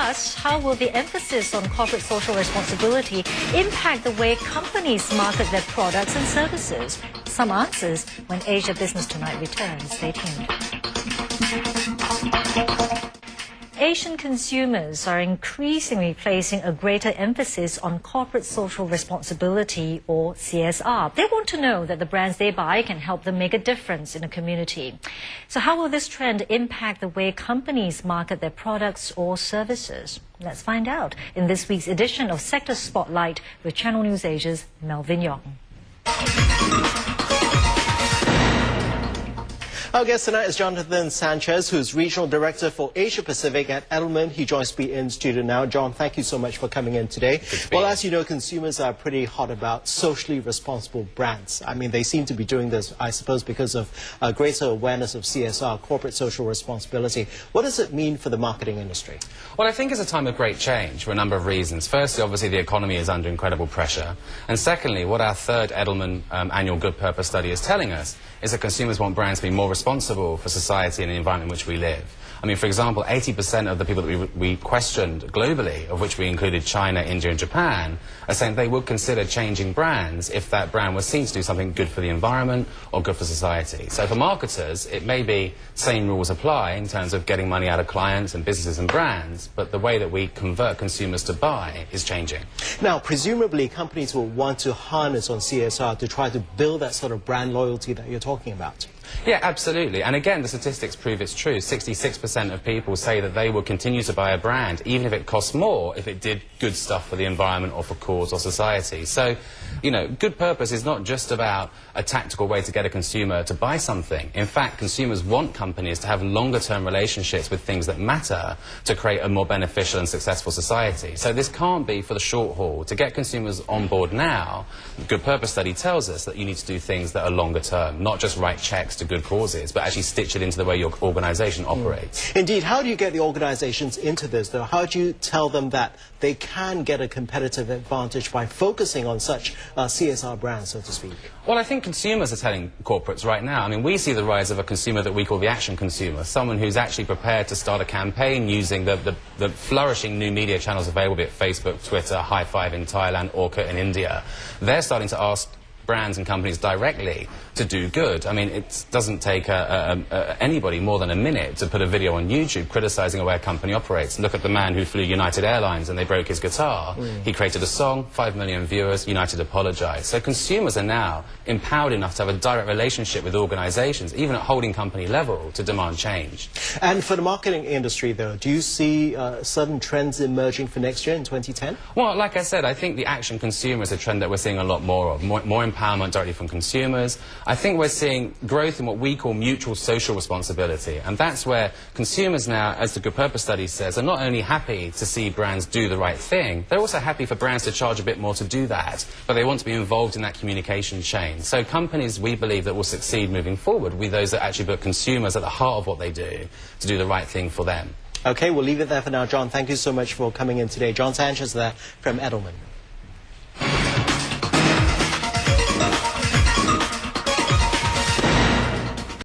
Plus, how will the emphasis on corporate social responsibility impact the way companies market their products and services? Some answers when Asia Business Tonight returns. Stay tuned. Asian consumers are increasingly placing a greater emphasis on corporate social responsibility, or CSR. They want to know that the brands they buy can help them make a difference in a community. So how will this trend impact the way companies market their products or services? Let's find out in this week's edition of Sector Spotlight with Channel News Asia's Melvin Yong. Our guest tonight is Jonathan Sanchez, who's Regional Director for Asia Pacific at Edelman. He joins me in studio now. John, thank you so much for coming in today. Well, as you know, consumers are pretty hot about socially responsible brands. I mean, they seem to be doing this, I suppose, because of greater awareness of CSR, corporate social responsibility. What does it mean for the marketing industry? Well, I think it's a time of great change for a number of reasons. Firstly, obviously, the economy is under incredible pressure. And secondly, what our third Edelman annual Good Purpose study is telling us is that consumers want brands to be more responsible for society and the environment in which we live. I mean, for example, 80% of the people that we questioned globally, of which we included China, India and Japan, are saying they would consider changing brands if that brand was seen to do something good for the environment or good for society. So for marketers, it may be same rules apply in terms of getting money out of clients and businesses and brands, but the way that we convert consumers to buy is changing. Now, presumably, companies will want to harness on CSR to try to build that sort of brand loyalty that you're talking about. Yeah, absolutely. And again, the statistics prove it's true. 66% of people say that they will continue to buy a brand, even if it costs more, if it did good stuff for the environment or for cause or society. So, you know, good purpose is not just about a tactical way to get a consumer to buy something. In fact, consumers want companies to have longer-term relationships with things that matter to create a more beneficial and successful society. So this can't be for the short haul. To get consumers on board now, the Good Purpose study tells us that you need to do things that are longer-term, not just write checks to good causes, but actually stitch it into the way your organisation operates. Indeed. How do you get the organisations into this, though? How do you tell them that they can get a competitive advantage by focusing on such CSR brands, so to speak? Well, I think consumers are telling corporates right now. I mean, we see the rise of a consumer that we call the action consumer, someone who's actually prepared to start a campaign using the flourishing new media channels available, be it Facebook, Twitter, High Five in Thailand, Orkut in India. They're starting to ask brands and companies directly to do good. I mean, it doesn't take anybody more than a minute to put a video on YouTube criticising the way a company operates. Look at the man who flew United Airlines and they broke his guitar. He created a song, 5 million viewers, United apologised. So consumers are now empowered enough to have a direct relationship with organisations, even at holding company level, to demand change. And for the marketing industry, though, do you see certain trends emerging for next year in 2010? Well, like I said, I think the action consumer is a trend that we're seeing a lot more of, more empowerment directly from consumers. I think we're seeing growth in what we call mutual social responsibility, and that's where consumers now, as the Good Purpose study says, are not only happy to see brands do the right thing, they're also happy for brands to charge a bit more to do that, but they want to be involved in that communication chain. So companies, we believe, that will succeed moving forward will be those that actually put consumers at the heart of what they do to do the right thing for them. Okay, we'll leave it there for now. John, thank you so much for coming in today. John Sanchez there from Edelman.